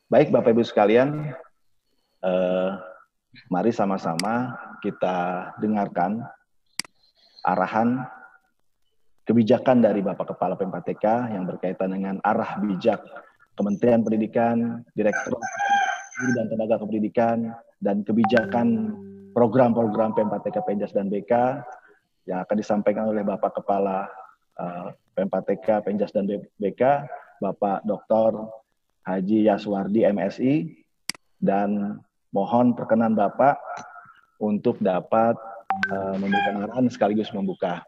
Baik Bapak Ibu sekalian, mari sama-sama kita dengarkan arahan kebijakan dari Bapak Kepala Pempa-TK yang berkaitan dengan arah bijak Kementerian Pendidikan, Direktorat dan Tenaga Kependidikan, dan kebijakan program-program Pempa-TK, Penjas, dan BK yang akan disampaikan oleh Bapak Kepala Pempa-TK, Penjas, dan BK, Bapak Dr. Haji Yaswardi MSI, dan mohon perkenan Bapak untuk dapat memberikan arahan sekaligus membuka.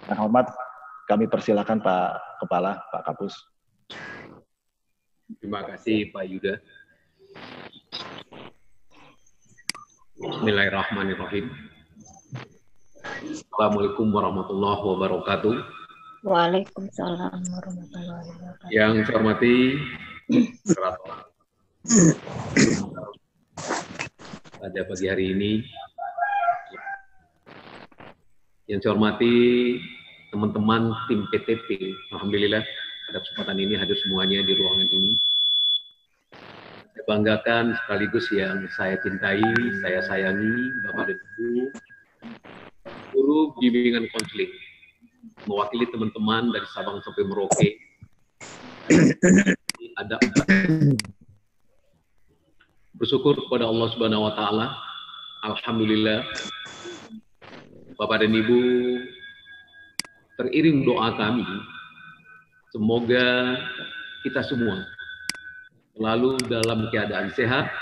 Dengan hormat, kami persilakan Pak Kepala, Pak Kapus. Terima kasih Pak Yuda. Bismillahirrahmanirrahim. Assalamualaikum warahmatullahi wabarakatuh. Waalaikumsalam warahmatullahi wabarakatuh. Yang saya hormati pada pagi hari ini, yang saya hormati teman-teman tim PTP, alhamdulillah pada kesempatan ini hadir semuanya di ruangan ini. Saya banggakan sekaligus yang saya cintai, saya sayangi, Bapak dan Ibu, guru bimbingan konseling, mewakili teman-teman dari Sabang sampai Merauke. Ada bersyukur kepada Allah Subhanahu wa taala. Alhamdulillah Bapak dan Ibu, teriring doa kami, semoga kita semua selalu dalam keadaan sehat,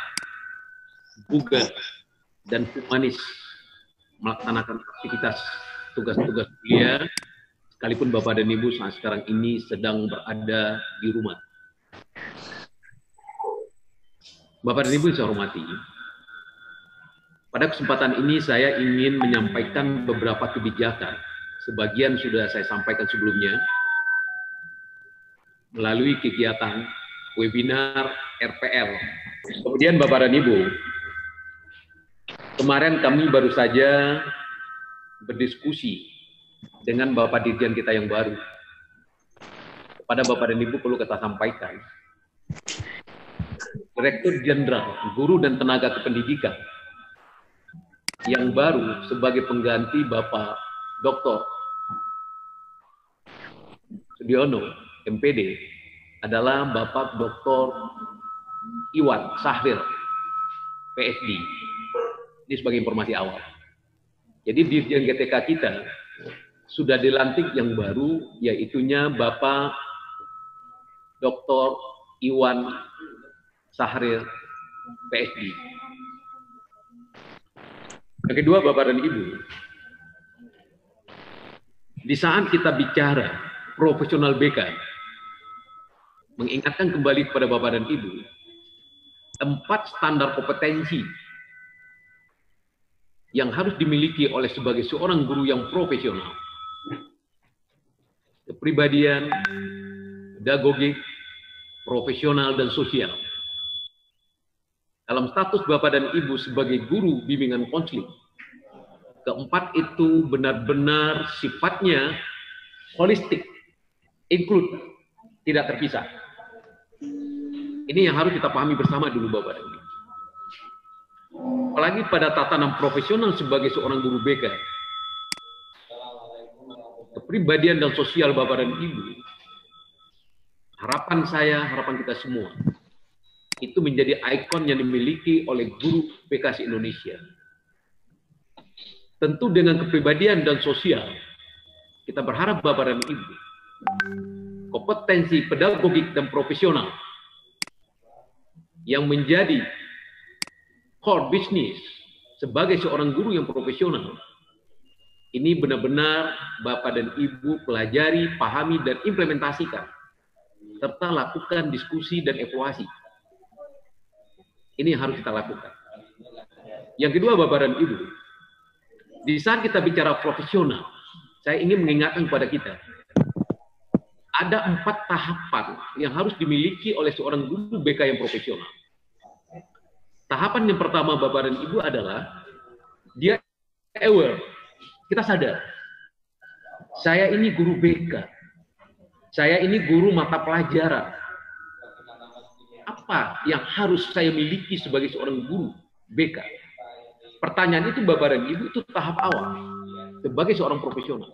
bugar, dan humanis melaksanakan aktivitas tugas-tugas kuliah, sekalipun Bapak dan Ibu saat sekarang ini sedang berada di rumah. Bapak dan Ibu yang saya hormati, pada kesempatan ini saya ingin menyampaikan beberapa kebijakan. Sebagian sudah saya sampaikan sebelumnya melalui kegiatan webinar RPL. Kemudian Bapak dan Ibu, kemarin kami baru saja berdiskusi dengan Bapak Dirjen kita yang baru. Kepada Bapak dan Ibu perlu kita sampaikan, Direktur Jenderal Guru dan Tenaga Kependidikan yang baru sebagai pengganti Bapak Dr. Sudiono, MPD, adalah Bapak Dr. Iwan Sahrir, PhD. Ini sebagai informasi awal. Jadi Dirjen GTK kita sudah dilantik yang baru, yaitunya Bapak Dr. Iwan Sahrir, PhD. Yang kedua, Bapak dan Ibu, di saat kita bicara profesional BK, mengingatkan kembali kepada Bapak dan Ibu, 4 standar kompetensi yang harus dimiliki oleh sebagai seorang guru yang profesional. Kepribadian, pedagogik, profesional, dan sosial. Dalam status Bapak dan Ibu sebagai guru bimbingan konseling, 4 itu benar-benar sifatnya holistik, include, tidak terpisah. Ini yang harus kita pahami bersama dulu Bapak dan Ibu. Apalagi pada tatanan profesional sebagai seorang guru BK, kepribadian dan sosial Bapak dan Ibu, harapan saya, harapan kita semua, itu menjadi ikon yang dimiliki oleh guru BK Indonesia. Tentu dengan kepribadian dan sosial, kita berharap Bapak dan Ibu, kompetensi pedagogik dan profesional yang menjadi core business sebagai seorang guru yang profesional, ini benar-benar Bapak dan Ibu pelajari, pahami, dan implementasikan, serta lakukan diskusi dan evaluasi. Ini yang harus kita lakukan. Yang kedua, Bapak dan Ibu, di saat kita bicara profesional, saya ingin mengingatkan kepada kita, ada 4 tahapan yang harus dimiliki oleh seorang guru BK yang profesional. Tahapan yang pertama, Bapak dan Ibu, adalah dia aware, kita sadar, saya ini guru BK, saya ini guru mata pelajaran, apa yang harus saya miliki sebagai seorang guru BK? Pertanyaan itu Bapak dan Ibu itu tahap awal sebagai seorang profesional.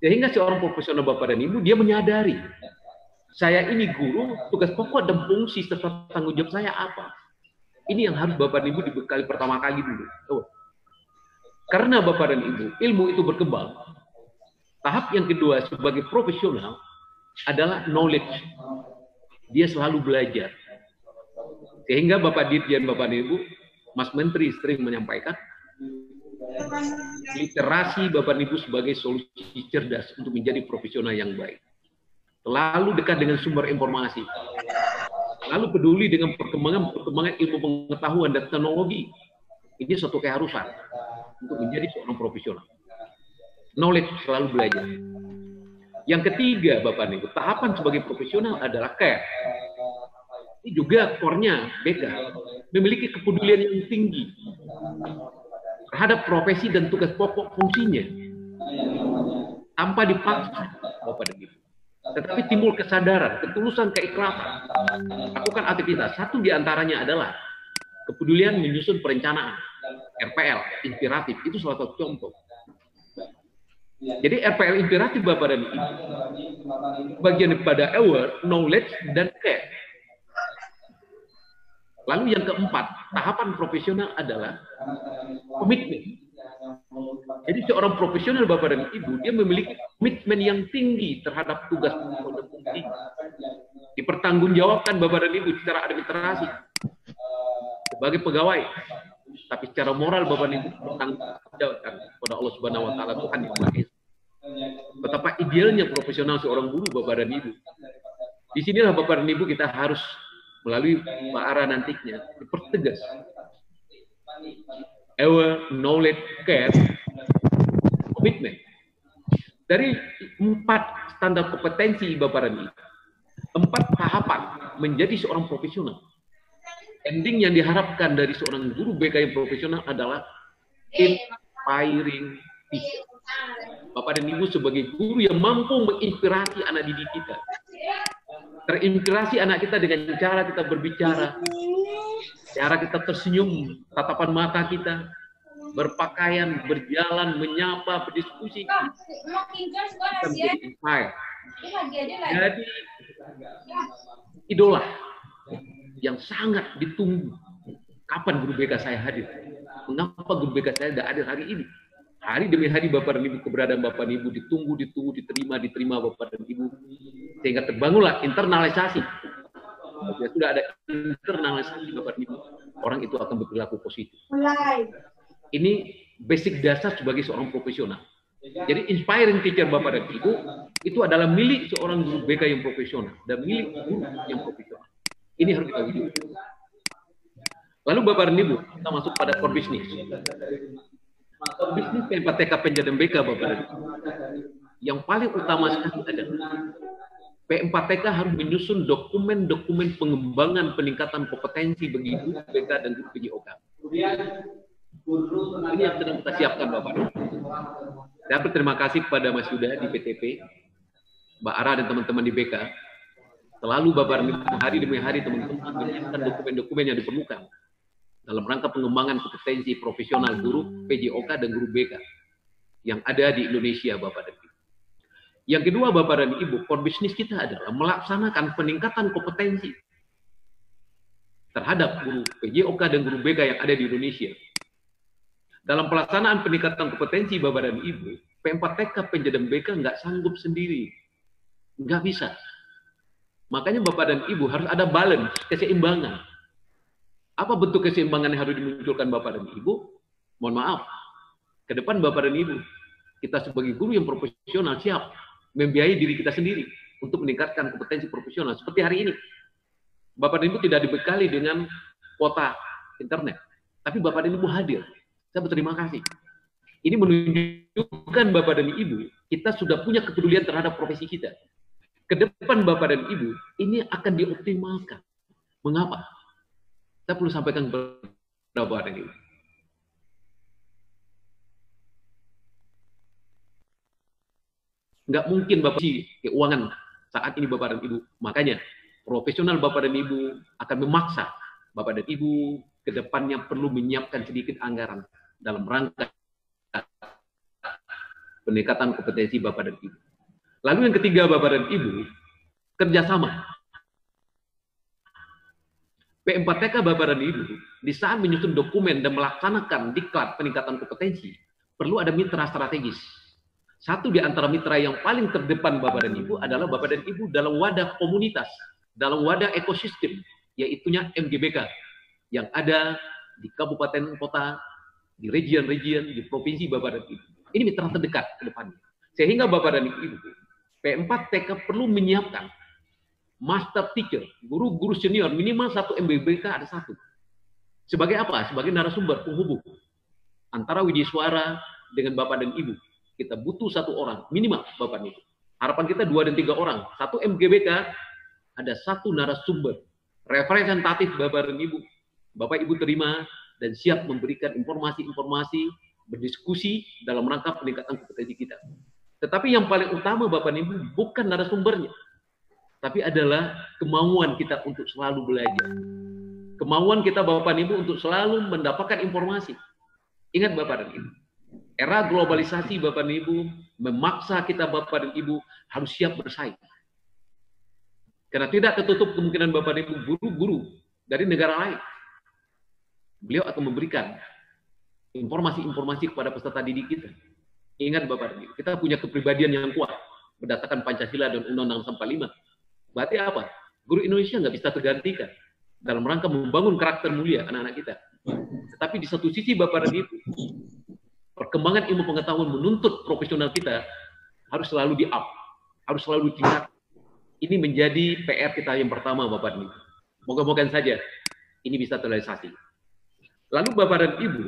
Sehingga seorang profesional Bapak dan Ibu dia menyadari saya ini guru, tugas pokok dan fungsi serta tanggung jawab saya apa? Ini yang harus Bapak dan Ibu dibekali pertama kali dulu. Karena Bapak dan Ibu, ilmu itu berkembang. Tahap yang kedua sebagai profesional adalah knowledge. Dia selalu belajar. Sehingga Bapak Dirjen, Bapak dan Ibu, Mas Menteri sering menyampaikan, literasi Bapak dan Ibu sebagai solusi cerdas untuk menjadi profesional yang baik. Selalu dekat dengan sumber informasi. Lalu peduli dengan perkembangan ilmu pengetahuan dan teknologi. Ini suatu keharusan untuk menjadi seorang profesional. Knowledge, selalu belajar. Yang ketiga, Bapak Ibu, tahapan sebagai profesional adalah care. Ini juga core-nya BK, memiliki kepedulian yang tinggi terhadap profesi dan tugas pokok fungsinya. Tanpa dipaksa, Bapak Ibu. Tetapi timbul kesadaran, ketulusan, keikhlasan. Lakukan aktivitas. Satu di antaranya adalah kepedulian menyusun perencanaan. RPL, inspiratif. Itu salah satu contoh. Jadi RPL inspiratif Bapak dan Ibu. Bagian daripada aware, knowledge, dan care. Lalu yang keempat, tahapan profesional adalah komitmen. Jadi seorang profesional Bapak dan Ibu, dia memiliki komitmen yang tinggi terhadap tugas dan fungsi. Dipertanggungjawabkan Bapak dan Ibu secara administrasi sebagai pegawai, tapi secara moral Bapak dan Ibu bertanggungjawabkan kepada Allah Subhanahu Wa Taala, Tuhan yang Maha Esa. Betapa idealnya profesional seorang guru Bapak dan Ibu. Disinilah Bapak dan Ibu kita harus melalui Pak Ara nantinya dipertegas. Aware, knowledge, care, komitmen. Dari 4 standar kompetensi Bapak dan Ibu, 4 tahapan menjadi seorang profesional. Ending yang diharapkan dari seorang guru BK yang profesional adalah inspiring teacher. Bapak dan Ibu sebagai guru yang mampu menginspirasi anak didik kita. Terinspirasi anak kita dengan cara kita berbicara, cara kita tersenyum, tatapan mata kita, berpakaian, berjalan, menyapa, berdiskusi. Kita menjadi inspire. Jadi idola yang sangat ditunggu. Kapan guru BK saya hadir? Mengapa guru BK saya tidak hadir hari ini? Hari demi hari Bapak dan Ibu, keberadaan Bapak dan Ibu ditunggu, diterima Bapak dan Ibu. Sehingga terbangunlah internalisasi. Sudah ada internalisasi Bapak dan Ibu. Orang itu akan berperilaku positif. Ini basic dasar sebagai seorang profesional. Jadi inspiring teacher Bapak dan Ibu itu adalah milik seorang guru BK yang profesional dan milik guru yang profesional. Ini harus kita wujudkan. Lalu Bapak dan Ibu, kita masuk pada core business. Core business P4TK Penjadem BK Bapak dan Ibu. Yang paling utama sekali adalah P4TK harus menyusun dokumen-dokumen pengembangan peningkatan kompetensi bagi guru BK dan guru PJOK. Ini yang sedang kita siapkan Bapak. Saya berterima kasih kepada Mas Yuda di PTP, Mbak Ara dan teman-teman di BK. Selalu Bapak hari demi hari teman-teman menyiapkan dokumen-dokumen yang diperlukan dalam rangka pengembangan kompetensi profesional guru PJOK dan guru BK yang ada di Indonesia Bapak dan Ibu. Yang kedua Bapak dan Ibu, core business kita adalah melaksanakan peningkatan kompetensi terhadap guru PJOK dan guru BK yang ada di Indonesia. Dalam pelaksanaan peningkatan kompetensi Bapak dan Ibu, P4TK Penjadem BK nggak sanggup sendiri. Nggak bisa. Makanya Bapak dan Ibu harus ada balance, keseimbangan. Apa bentuk keseimbangan yang harus dimunculkan Bapak dan Ibu? Mohon maaf, ke depan Bapak dan Ibu, kita sebagai guru yang profesional siap membiayai diri kita sendiri untuk meningkatkan kompetensi profesional. Seperti hari ini, Bapak dan Ibu tidak dibekali dengan kuota internet, tapi Bapak dan Ibu hadir. Saya berterima kasih. Ini menunjukkan Bapak dan Ibu, kita sudah punya kepedulian terhadap profesi kita. Ke depan Bapak dan Ibu, ini akan dioptimalkan. Mengapa? Saya perlu sampaikan kepada Bapak dan Ibu. Nggak mungkin Bapak keuangan saat ini Bapak dan Ibu. Makanya Profesional Bapak dan Ibu akan memaksa Bapak dan Ibu ke depannya perlu menyiapkan sedikit anggaran dalam rangka peningkatan kompetensi Bapak dan Ibu. Lalu yang ketiga Bapak dan Ibu, kerjasama. P4TK Bapak dan Ibu, di saat menyusun dokumen dan melaksanakan diklat peningkatan kompetensi, perlu ada mitra strategis. Satu di antara mitra yang paling terdepan Bapak dan Ibu adalah Bapak dan Ibu dalam wadah komunitas, dalam wadah ekosistem, yaitunya MGBK, yang ada di kabupaten kota, di region-region, di provinsi Bapak dan Ibu. Ini mitra terdekat ke depannya. Sehingga Bapak dan Ibu, P4TK perlu menyiapkan master teacher, guru-guru senior, minimal 1 MGBK ada 1. Sebagai apa? Sebagai narasumber penghubung antara Widiswara dengan Bapak dan Ibu. Kita butuh 1 orang, minimal Bapak dan Ibu. Harapan kita 2 dan 3 orang. 1 MGBK ada 1 narasumber representatif Bapak dan Ibu. Bapak Ibu terima dan siap memberikan informasi-informasi, berdiskusi dalam rangka peningkatan kompetensi kita. Tetapi yang paling utama Bapak dan Ibu bukan narasumbernya, tapi adalah kemauan kita untuk selalu belajar. Kemauan kita Bapak dan Ibu untuk selalu mendapatkan informasi. Ingat Bapak dan Ibu, era globalisasi Bapak dan Ibu memaksa kita Bapak dan Ibu harus siap bersaing. Karena tidak tertutup kemungkinan Bapak dan Ibu guru-guru dari negara lain. Beliau akan memberikan informasi-informasi kepada peserta didik kita. Ingat Bapak dan Ibu, kita punya kepribadian yang kuat berdasarkan Pancasila dan Undang-Undang 45. Berarti apa? Guru Indonesia nggak bisa tergantikan dalam rangka membangun karakter mulia anak-anak kita. Tetapi di satu sisi Bapak dan Ibu, perkembangan ilmu pengetahuan menuntut profesional kita harus selalu di-up, harus selalu ditingkat. Ini menjadi PR kita yang pertama Bapak dan Ibu. Moga-moga saja ini bisa terrealisasi. Lalu Bapak dan Ibu,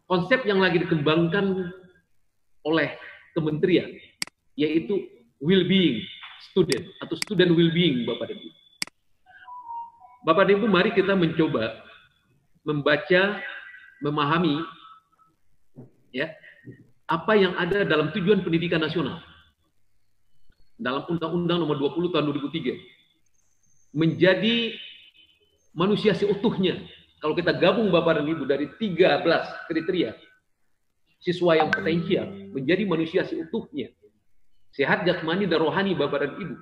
konsep yang lagi dikembangkan oleh kementerian, yaitu well-being student atau student well-being Bapak dan Ibu. Bapak dan Ibu, mari kita mencoba membaca, memahami ya apa yang ada dalam tujuan pendidikan nasional. Dalam Undang-Undang Nomor 20 Tahun 2003 menjadi manusia seutuhnya. Kalau kita gabung Bapak dan Ibu dari 13 kriteria siswa yang potensial menjadi manusia seutuhnya, sehat jasmani dan rohani Bapak dan Ibu.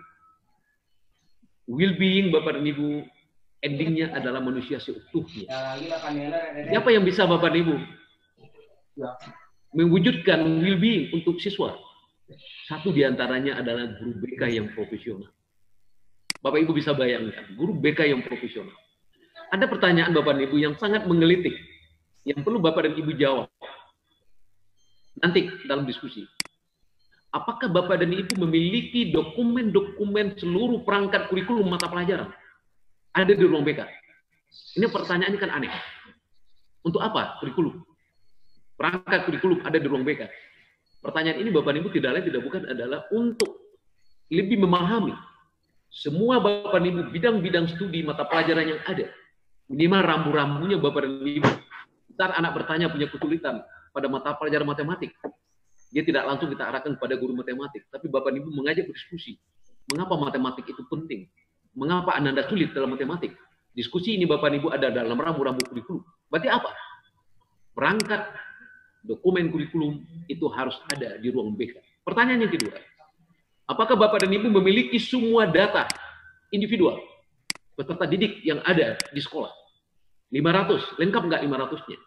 Well-being Bapak dan Ibu, endingnya adalah manusia seutuhnya. Siapa yang bisa Bapak dan Ibu mewujudkan well-being untuk siswa? Satu diantaranya adalah guru BK yang profesional. Bapak Ibu bisa bayangkan, guru BK yang profesional. Ada pertanyaan Bapak dan Ibu yang sangat menggelitik, yang perlu Bapak dan Ibu jawab nanti dalam diskusi. Apakah Bapak dan Ibu memiliki dokumen-dokumen seluruh perangkat kurikulum mata pelajaran? Ada di ruang BK. Ini pertanyaan ini kan aneh. Untuk apa kurikulum? Perangkat kurikulum ada di ruang BK. Pertanyaan ini Bapak dan Ibu tidak lain tidak bukan adalah untuk lebih memahami semua Bapak dan Ibu bidang-bidang studi mata pelajaran yang ada. Minimal rambu-rambunya Bapak dan Ibu. Saat anak bertanya punya kesulitan pada mata pelajaran matematik, dia tidak langsung kita arahkan kepada guru matematik, tapi Bapak dan Ibu mengajak berdiskusi. Mengapa matematik itu penting? Mengapa Anda sulit dalam matematik? Diskusi ini Bapak dan Ibu ada dalam rambu-rambu kurikulum. Berarti apa? Perangkat dokumen kurikulum itu harus ada di ruang BK. Pertanyaan yang kedua, apakah Bapak dan Ibu memiliki semua data individual peserta didik yang ada di sekolah? 500, lengkap nggak 500-nya?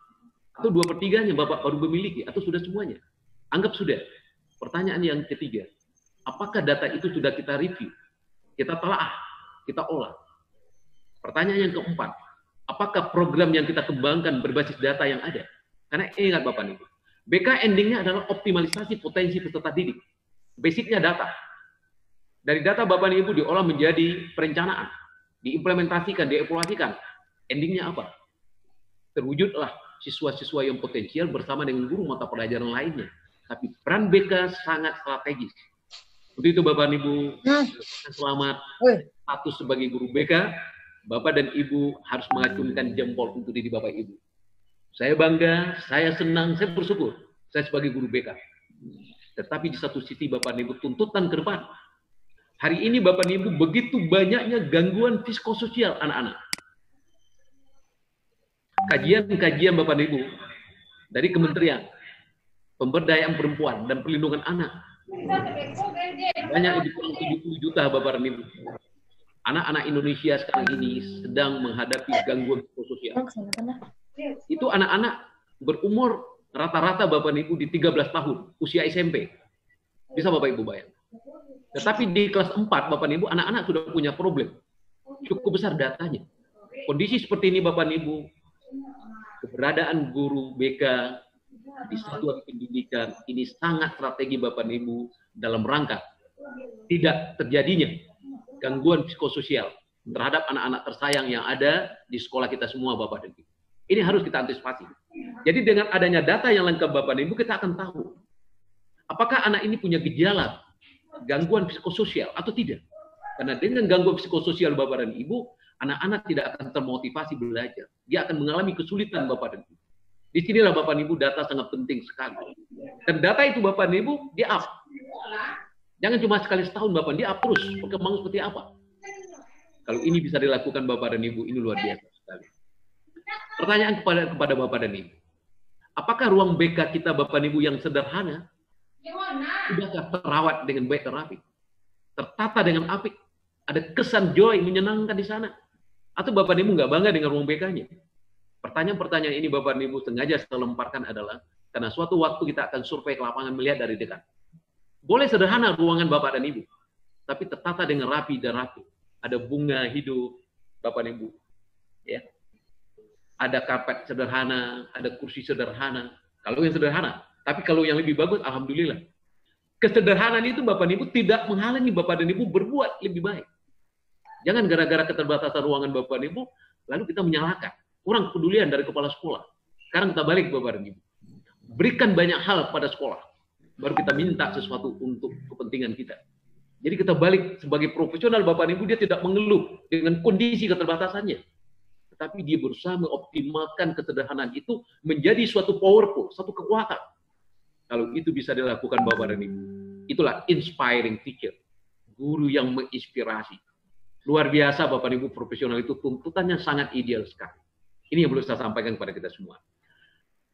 Atau 2/3-nya Bapak baru memiliki, atau sudah semuanya? Anggap sudah. Pertanyaan yang ketiga, apakah data itu sudah kita review, kita telaah, kita olah? Pertanyaan yang keempat, apakah program yang kita kembangkan berbasis data yang ada? Karena ingat Bapak Ibu, BK endingnya adalah optimalisasi potensi peserta didik. Basicnya data. Dari data Bapak Ibu diolah menjadi perencanaan, diimplementasikan, dievaluasikan. Endingnya apa? Terwujudlah siswa-siswa yang potensial bersama dengan guru mata pelajaran lainnya. Tapi peran BK sangat strategis. Untuk itu Bapak dan Ibu, selamat status sebagai guru BK. Bapak dan Ibu harus mengacungkan jempol untuk diri Bapak Ibu. Saya bangga, saya senang, saya bersyukur. Saya sebagai guru BK. Tetapi di satu sisi Bapak dan Ibu tuntutan ke depan. Hari ini Bapak dan Ibu begitu banyaknya gangguan psikososial anak-anak. Kajian-kajian Bapak dan Ibu dari Kementerian Pemberdayaan Perempuan dan Perlindungan Anak. Banyak lebih kurang 70 juta Bapak dan Ibu. Anak-anak Indonesia sekarang ini sedang menghadapi gangguan psikososial. Itu anak-anak berumur rata-rata Bapak dan Ibu di 13 tahun, usia SMP. Bisa Bapak Ibu bayang. Tetapi di kelas 4 Bapak dan Ibu, anak-anak sudah punya problem. Cukup besar datanya. Kondisi seperti ini Bapak dan Ibu, keberadaan guru BK di satuan pendidikan ini sangat strategi Bapak dan Ibu dalam rangka tidak terjadinya gangguan psikososial terhadap anak-anak tersayang yang ada di sekolah kita semua Bapak dan Ibu. Ini harus kita antisipasi. Jadi dengan adanya data yang lengkap Bapak dan Ibu, kita akan tahu apakah anak ini punya gejala gangguan psikososial atau tidak. Karena dengan gangguan psikososial Bapak dan Ibu, anak-anak tidak akan termotivasi belajar. Dia akan mengalami kesulitan Bapak dan Ibu. Di sinilah Bapak dan Ibu data sangat penting sekali. Dan data itu Bapak dan Ibu di-up. Jangan cuma sekali setahun Bapak, dia terus perkembangan seperti apa. Kalau ini bisa dilakukan Bapak dan Ibu, ini luar biasa sekali. Pertanyaan kepada Bapak dan Ibu. Apakah ruang BK kita Bapak dan Ibu yang sederhana sudahkah terawat dengan baik dan rapi? Tertata dengan apik? Ada kesan joy menyenangkan di sana? Atau Bapak dan Ibu nggak bangga dengan ruang BK-nya? Pertanyaan-pertanyaan ini Bapak dan Ibu sengaja saya lemparkan adalah karena suatu waktu kita akan survei ke lapangan melihat dari dekat. Boleh sederhana ruangan Bapak dan Ibu, tapi tertata dengan rapi dan rapi. Ada bunga hidup, Bapak dan Ibu. Ya. Ada karpet sederhana, ada kursi sederhana. Kalau yang sederhana. Tapi kalau yang lebih bagus, alhamdulillah. Kesederhanaan itu Bapak dan Ibu tidak menghalangi Bapak dan Ibu berbuat lebih baik. Jangan gara-gara keterbatasan ruangan Bapak dan Ibu, lalu kita menyalahkan. Kurang kepedulian dari kepala sekolah. Sekarang kita balik Bapak dan Ibu. Berikan banyak hal pada sekolah. Baru kita minta sesuatu untuk kepentingan kita. Jadi kita balik sebagai profesional Bapak dan Ibu, dia tidak mengeluh dengan kondisi keterbatasannya. Tetapi dia berusaha mengoptimalkan kesederhanaan itu menjadi suatu powerful, satu kekuatan. Kalau itu bisa dilakukan Bapak dan Ibu. Itulah inspiring teacher. Guru yang menginspirasi. Luar biasa Bapak dan Ibu, profesional itu tuntutannya sangat ideal sekali. Ini yang perlu saya sampaikan kepada kita semua.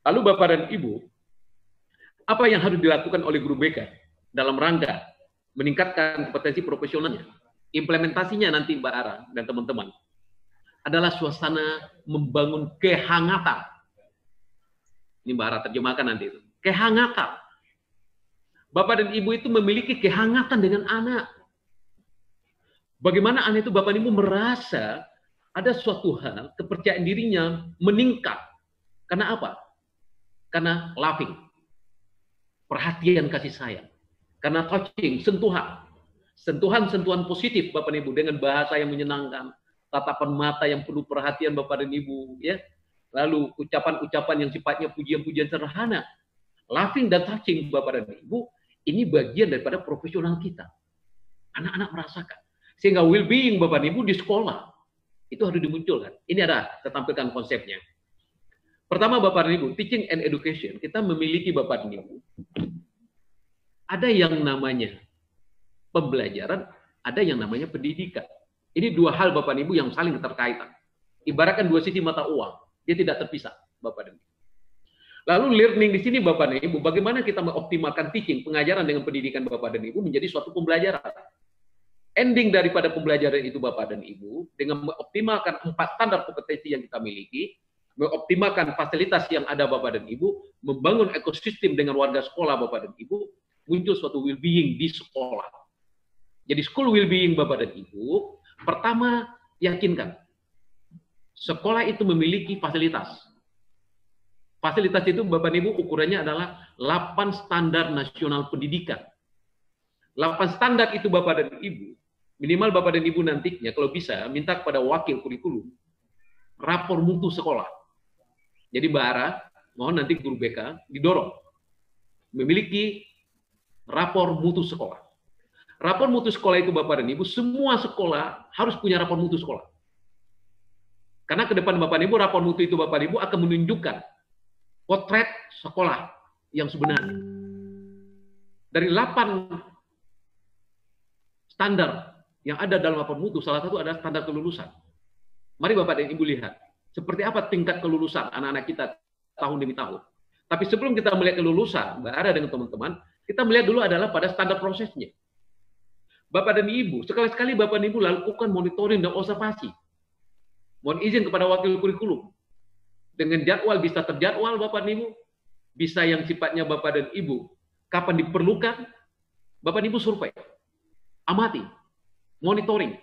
Lalu Bapak dan Ibu, apa yang harus dilakukan oleh guru BK dalam rangka meningkatkan kompetensi profesionalnya? Implementasinya nanti Mbak Ara dan teman-teman adalah suasana membangun kehangatan. Ini Mbak Ara terjemahkan nanti itu. Kehangatan. Bapak dan Ibu itu memiliki kehangatan dengan anak. Bagaimana anak itu Bapak dan Ibu merasa ada suatu hal, kepercayaan dirinya meningkat. Karena apa? Karena laughing. Perhatian kasih sayang. Karena touching, sentuhan. Sentuhan-sentuhan positif Bapak dan Ibu dengan bahasa yang menyenangkan. Tatapan mata yang penuh perhatian Bapak dan Ibu. Ya. Lalu ucapan-ucapan yang sifatnya pujian-pujian sederhana. Laughing dan touching Bapak dan Ibu, ini bagian daripada profesional kita. Anak-anak merasakan. Sehingga well-being Bapak dan Ibu di sekolah, itu harus dimunculkan. Ini ada, saya tampilkan konsepnya. Pertama Bapak dan Ibu, teaching and education, kita memiliki Bapak dan Ibu, ada yang namanya pembelajaran, ada yang namanya pendidikan. Ini dua hal Bapak dan Ibu yang saling terkaitan. Ibaratkan dua sisi mata uang, dia tidak terpisah Bapak dan Ibu. Lalu learning di sini Bapak dan Ibu, bagaimana kita mengoptimalkan teaching, pengajaran dengan pendidikan Bapak dan Ibu menjadi suatu pembelajaran. Ending daripada pembelajaran itu Bapak dan Ibu, dengan mengoptimalkan 4 standar kompetensi yang kita miliki, mengoptimalkan fasilitas yang ada Bapak dan Ibu, membangun ekosistem dengan warga sekolah Bapak dan Ibu, muncul suatu well-being di sekolah. Jadi school well-being Bapak dan Ibu, pertama yakinkan, sekolah itu memiliki fasilitas. Fasilitas itu Bapak dan Ibu ukurannya adalah 8 standar nasional pendidikan. 8 standar itu Bapak dan Ibu, minimal Bapak dan Ibu nantinya kalau bisa minta kepada wakil kurikulum rapor mutu sekolah. Jadi Mbak Ara, mohon nanti guru BK didorong memiliki rapor mutu sekolah. Rapor mutu sekolah itu Bapak dan Ibu, semua sekolah harus punya rapor mutu sekolah. Karena ke depan Bapak dan Ibu, rapor mutu itu Bapak dan Ibu akan menunjukkan potret sekolah yang sebenarnya. Dari 8 standar yang ada dalam laporan mutu, salah satu adalah standar kelulusan. Mari Bapak dan Ibu lihat, seperti apa tingkat kelulusan anak-anak kita tahun demi tahun. Tapi sebelum kita melihat kelulusan, Mbak Ara dengan teman-teman, kita melihat dulu adalah pada standar prosesnya. Bapak dan Ibu, sekali-sekali Bapak dan Ibu lakukan monitoring dan observasi. Mohon izin kepada wakil kurikulum. Dengan jadwal bisa terjadwal Bapak dan Ibu, bisa yang sifatnya Bapak dan Ibu, kapan diperlukan, Bapak dan Ibu survei, amati, monitoring,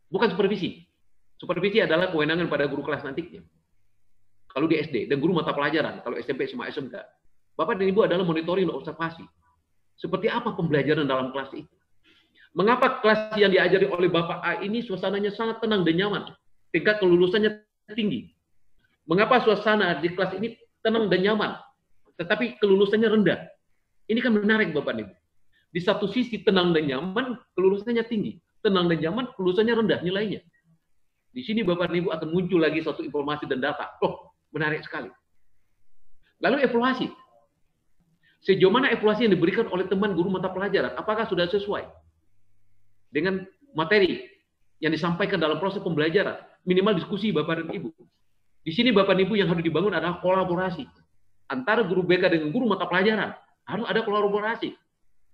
bukan supervisi. Supervisi adalah kewenangan pada guru kelas nantinya. Kalau di SD, dan guru mata pelajaran, kalau SMP sama SMK. Bapak dan Ibu adalah monitoring dan observasi. Seperti apa pembelajaran dalam kelas itu? Mengapa kelas yang diajari oleh Bapak A ini suasananya sangat tenang dan nyaman? Tingkat kelulusannya tinggi. Mengapa suasana di kelas ini tenang dan nyaman, tetapi kelulusannya rendah? Ini kan menarik Bapak dan Ibu. Di satu sisi tenang dan nyaman, kelulusannya tinggi. Tenang dan nyaman, kelulusannya rendah nilainya. Di sini Bapak dan Ibu akan muncul lagi satu informasi dan data. Oh, menarik sekali. Lalu evaluasi. Sejauh mana evaluasi yang diberikan oleh teman guru mata pelajaran? Apakah sudah sesuai dengan materi yang disampaikan dalam proses pembelajaran? Minimal diskusi Bapak dan Ibu. Di sini Bapak dan Ibu yang harus dibangun adalah kolaborasi. Antara guru BK dengan guru mata pelajaran. Harus ada kolaborasi.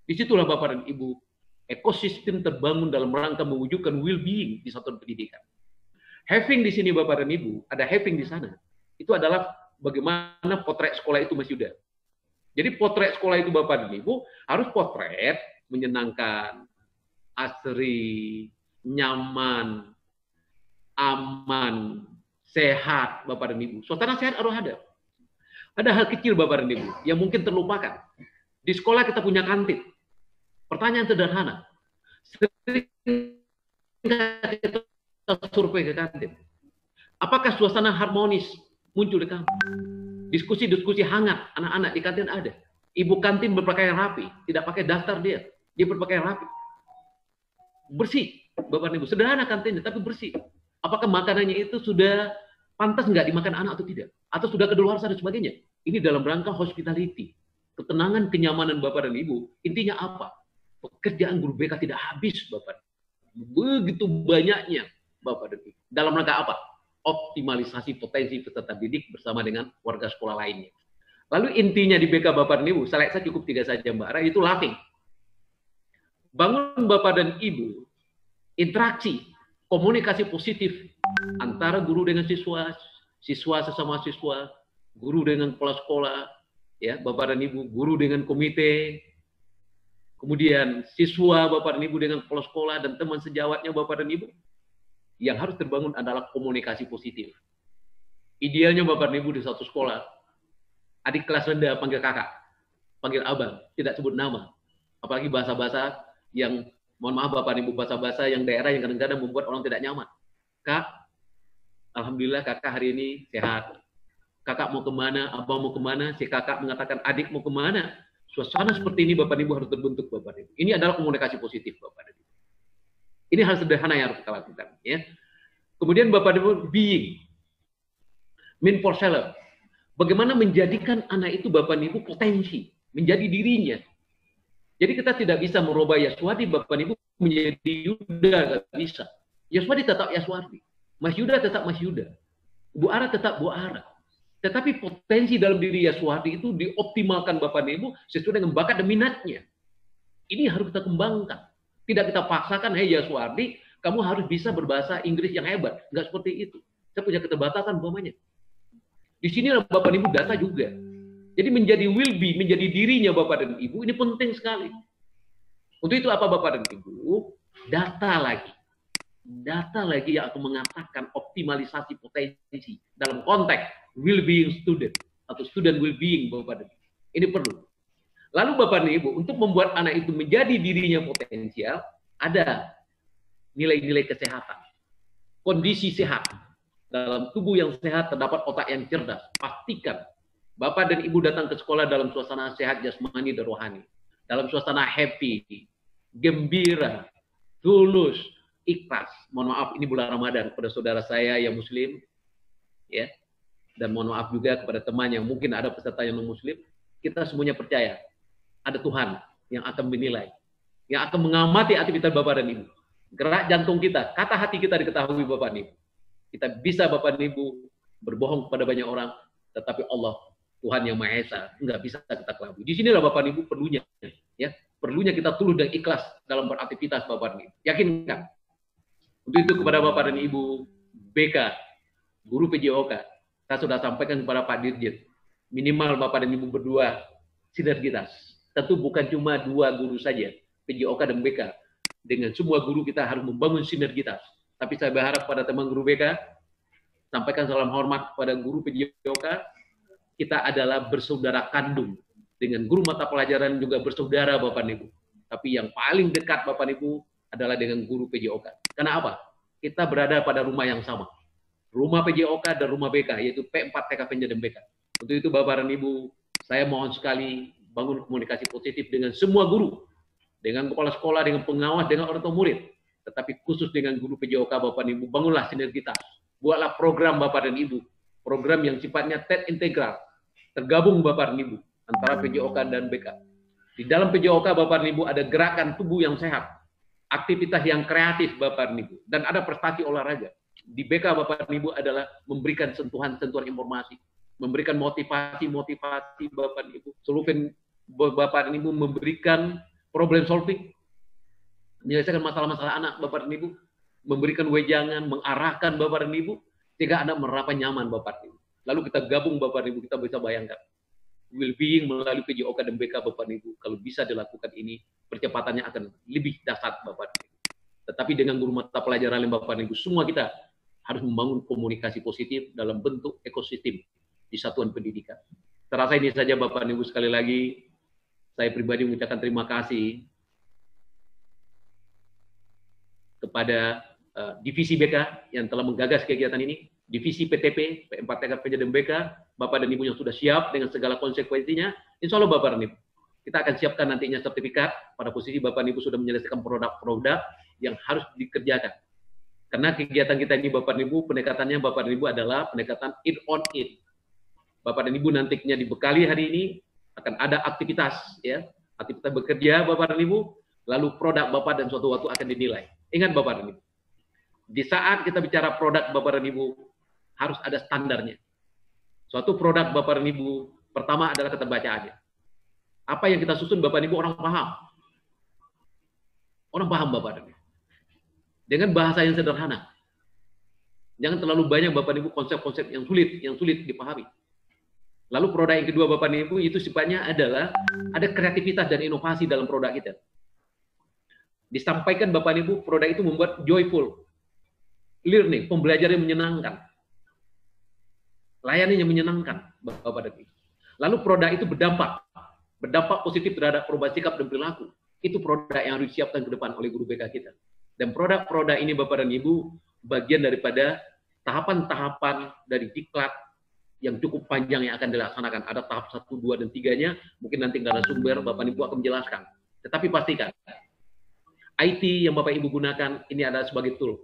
Disitulah Bapak dan Ibu, ekosistem terbangun dalam rangka mewujudkan well-being di satuan pendidikan. Having di sini Bapak dan Ibu, ada having di sana. Itu adalah bagaimana potret sekolah itu Mas Yuda. Jadi potret sekolah itu Bapak dan Ibu harus potret menyenangkan, asri, nyaman, aman, sehat Bapak dan Ibu. Suasana sehat harus ada. Ada hal kecil Bapak dan Ibu yang mungkin terlupakan. Di sekolah kita punya kantin. Pertanyaan sederhana. Sering kita survei ke kantin. Apakah suasana harmonis muncul di kantin? Diskusi-diskusi hangat anak-anak di kantin ada. Ibu kantin berpakaian rapi, tidak pakai daftar dia berpakaian rapi. Bersih, Bapak dan Ibu. Sederhana kantinnya, tapi bersih. Apakah makanannya itu sudah pantas nggak dimakan anak atau tidak? Atau sudah kedaluarsa dan sebagainya? Ini dalam rangka hospitality. Ketenangan, kenyamanan Bapak dan Ibu. Intinya apa? Pekerjaan guru BK tidak habis, Bapak. Begitu banyaknya, Bapak dan Ibu. Dalam rangka apa? Optimalisasi potensi peserta didik bersama dengan warga sekolah lainnya. Lalu intinya di BK Bapak dan Ibu, saya cukup 3 saja Mbak Ara, itu laughing. Bangun Bapak dan Ibu, interaksi, komunikasi positif antara guru dengan siswa, siswa sesama siswa, guru dengan kepala sekolah, ya Bapak dan Ibu, guru dengan komite, kemudian siswa Bapak dan Ibu dengan kepala sekolah dan teman sejawatnya Bapak dan Ibu. Yang harus terbangun adalah komunikasi positif. Idealnya Bapak dan Ibu di satu sekolah, adik kelas rendah panggil kakak, panggil abang, tidak sebut nama. Apalagi bahasa-bahasa yang, mohon maaf Bapak dan Ibu, bahasa-bahasa yang daerah yang kadang-kadang membuat orang tidak nyaman. Kak, alhamdulillah kakak hari ini sehat. Kakak mau kemana, abang mau kemana, si kakak mengatakan adik mau kemana. Suasana seperti ini Bapak dan Ibu harus terbentuk Bapak dan Ibu. Ini adalah komunikasi positif Bapak dan Ibu. Ini hal sederhana yang harus kita lakukan. Ya. Kemudian Bapak dan Ibu, being. Mean for self. Bagaimana menjadikan anak itu Bapak dan Ibu potensi. Menjadi dirinya. Jadi kita tidak bisa merubah Yaswadi Bapak dan Ibu menjadi Yuda. Tidak bisa. Yaswadi tetap Yaswadi. Mas Yuda tetap Mas Yuda. Bu Ara tetap Bu Ara. Tetapi potensi dalam diri Yaswadi itu dioptimalkan Bapak dan Ibu sesuai dengan bakat dan minatnya. Ini harus kita kembangkan. Tidak kita paksakan, hei Yaswadi, kamu harus bisa berbahasa Inggris yang hebat. Enggak seperti itu. Saya punya keterbatasan umpamanya. Di sini Bapak dan Ibu data juga. Jadi menjadi will be, menjadi dirinya Bapak dan Ibu, ini penting sekali. Untuk itu apa Bapak dan Ibu? Data lagi. Data lagi yang akan mengatakan optimalisasi potensi dalam konteks will-being student atau student well-being Bapak dan Ibu. Ini perlu. Lalu Bapak dan Ibu, untuk membuat anak itu menjadi dirinya potensial, ada nilai-nilai kesehatan. Kondisi sehat. Dalam tubuh yang sehat terdapat otak yang cerdas. Pastikan Bapak dan Ibu datang ke sekolah dalam suasana sehat jasmani dan rohani. Dalam suasana happy, gembira, tulus, ikhlas. Mohon maaf, ini bulan Ramadan kepada saudara saya yang Muslim. Ya. Dan mohon maaf juga kepada teman yang mungkin ada peserta yang non-Muslim. Kita semuanya percaya. Ada Tuhan yang akan menilai. yang akan mengamati aktivitas Bapak dan Ibu. Gerak jantung kita, kata hati kita diketahui Bapak dan Ibu. Kita bisa Bapak dan Ibu berbohong kepada banyak orang, tetapi Allah Tuhan yang Maha Esa nggak bisa kita kelabui. Di sinilah Bapak dan Ibu perlunya, ya, perlunya kita tulus dan ikhlas dalam beraktivitas Bapak dan Ibu. Yakinkan. Untuk itu kepada Bapak dan Ibu BK, guru PJOK, saya sudah sampaikan kepada Pak Dirjen, minimal Bapak dan Ibu berdua sinergitas. Tentu bukan cuma 2 guru saja, PJOK dan BK. Dengan semua guru kita harus membangun sinergitas. Tapi saya berharap pada teman guru BK, sampaikan salam hormat pada guru PJOK, kita adalah bersaudara kandung. Dengan guru mata pelajaran juga bersaudara Bapak dan Ibu. Tapi yang paling dekat Bapak dan Ibu adalah dengan guru PJOK. Karena apa? Kita berada pada rumah yang sama. Rumah PJOK dan rumah BK, yaitu P4TK Penja dan BK. Untuk itu Bapak dan Ibu, saya mohon sekali bangun komunikasi positif dengan semua guru, dengan kepala sekolah, dengan pengawas, dengan orang tua murid. Tetapi khusus dengan guru PJOK Bapak dan Ibu, bangunlah sinergitas. Buatlah program Bapak dan Ibu. Program yang sifatnya TET integral. Tergabung Bapak dan Ibu antara PJOK dan BK. Di dalam PJOK Bapak dan Ibu ada gerakan tubuh yang sehat, aktivitas yang kreatif Bapak dan Ibu, dan ada prestasi olahraga. Di BK Bapak dan Ibu adalah memberikan sentuhan-sentuhan informasi, memberikan motivasi-motivasi Bapak dan Ibu. Solusi Bapak dan Ibu memberikan problem solving, menyelesaikan masalah-masalah anak Bapak dan Ibu, memberikan wejangan, mengarahkan Bapak dan Ibu, sehingga anak merasa nyaman Bapak dan Ibu. Lalu kita gabung Bapak dan Ibu, kita bisa bayangkan. Well-being melalui PJOK dan BK Bapak dan Ibu, kalau bisa dilakukan ini, percepatannya akan lebih dahsyat Bapak dan Ibu. Tetapi dengan guru mata pelajaran Bapak dan Ibu, semua kita harus membangun komunikasi positif dalam bentuk ekosistem di satuan pendidikan. Terasa ini saja Bapak dan Ibu, sekali lagi, saya pribadi mengucapkan terima kasih kepada divisi BK yang telah menggagas kegiatan ini, divisi PTP, P4TK Penja dan BK, Bapak dan Ibu yang sudah siap dengan segala konsekuensinya, insya Allah Bapak dan Ibu, kita akan siapkan nantinya sertifikat pada posisi Bapak dan Ibu sudah menyelesaikan produk-produk yang harus dikerjakan. Karena kegiatan kita ini Bapak dan Ibu, pendekatannya Bapak dan Ibu adalah pendekatan in on in. Bapak dan Ibu nantinya dibekali hari ini, akan ada aktivitas, ya, aktivitas bekerja Bapak dan Ibu, lalu produk Bapak dan suatu waktu akan dinilai. Ingat Bapak dan Ibu, di saat kita bicara produk Bapak dan Ibu, harus ada standarnya. Suatu produk Bapak dan Ibu, pertama adalah keterbacaannya. Apa yang kita susun Bapak dan Ibu, orang paham. Orang paham Bapak dan Ibu. Dengan bahasa yang sederhana. Jangan terlalu banyak Bapak dan Ibu konsep-konsep yang sulit dipahami. Lalu produk yang kedua Bapak dan Ibu, itu sifatnya adalah ada kreativitas dan inovasi dalam produk kita. Disampaikan Bapak dan Ibu, produk itu membuat joyful learning, pembelajaran yang menyenangkan. Layanan yang menyenangkan Bapak dan Ibu. Lalu produk itu berdampak positif terhadap perubahan sikap dan perilaku. Itu produk yang harus disiapkan ke depan oleh guru BK kita. Dan produk-produk ini Bapak dan Ibu bagian daripada tahapan-tahapan dari diklat yang cukup panjang yang akan dilaksanakan. Ada tahap 1, 2, dan 3-nya. Mungkin nanti narasumber Bapak dan Ibu akan menjelaskan. Tetapi pastikan IT yang Bapak Ibu gunakan ini adalah sebagai tool.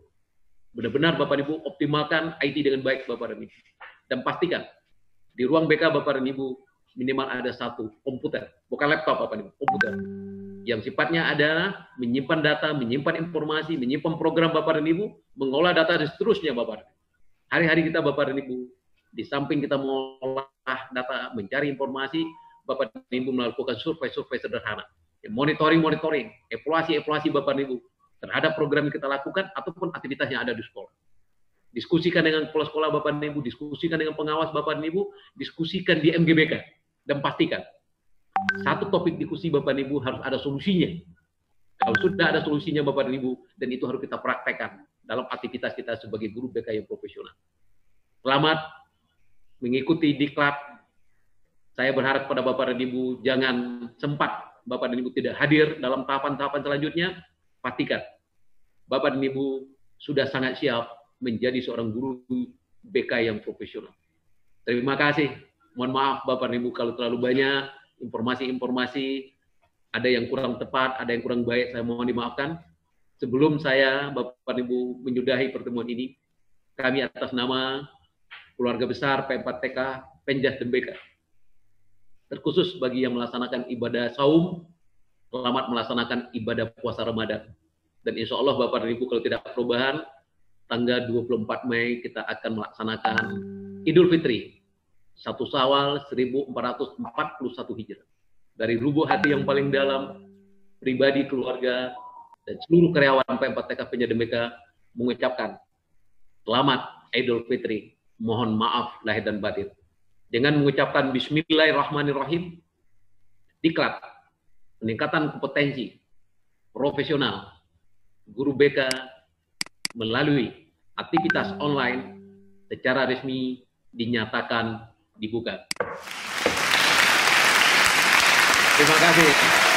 Benar-benar Bapak dan Ibu optimalkan IT dengan baik Bapak dan Ibu. Dan pastikan di ruang BK Bapak dan Ibu minimal ada 1 komputer, bukan laptop Bapak dan Ibu, komputer yang sifatnya adalah menyimpan data, menyimpan informasi, menyimpan program Bapak dan Ibu, mengolah data dan seterusnya Bapak. Hari-hari kita Bapak dan Ibu, di samping kita mengolah data, mencari informasi, Bapak dan Ibu melakukan survei-survei sederhana, monitoring, evaluasi Bapak dan Ibu terhadap program yang kita lakukan ataupun aktivitas yang ada di sekolah. Diskusikan dengan kepala sekolah Bapak dan Ibu, diskusikan dengan pengawas Bapak dan Ibu, diskusikan di MGBK, dan pastikan satu topik diskusi Bapak dan Ibu harus ada solusinya. Kalau sudah ada solusinya Bapak dan Ibu, dan itu harus kita praktekkan dalam aktivitas kita sebagai guru BK yang profesional. Selamat mengikuti diklat. Saya berharap pada Bapak dan Ibu jangan sempat Bapak dan Ibu tidak hadir dalam tahapan-tahapan selanjutnya. Pastikan Bapak dan Ibu sudah sangat siap menjadi seorang guru BK yang profesional. Terima kasih. Mohon maaf Bapak dan Ibu kalau terlalu banyak informasi-informasi, ada yang kurang tepat, ada yang kurang baik, saya mohon dimaafkan. Sebelum saya Bapak dan Ibu menyudahi pertemuan ini, kami atas nama keluarga besar P4TK Penjas dan BK, terkhusus bagi yang melaksanakan ibadah saum selamat melaksanakan ibadah puasa Ramadan. Dan insya Allah Bapak dan Ibu kalau tidak perubahan, tanggal 24 Mei kita akan melaksanakan Idul Fitri 1 Syawal 1441 Hijrah. Dari lubuk hati yang paling dalam, pribadi, keluarga, dan seluruh karyawan P4TK Penyedemika mengucapkan selamat Idul Fitri. Mohon maaf lahir dan batin. Dengan mengucapkan Bismillahirrahmanirrahim, diklat peningkatan kompetensi profesional guru BK melalui aktivitas online secara resmi dinyatakan dibuka. Terima kasih.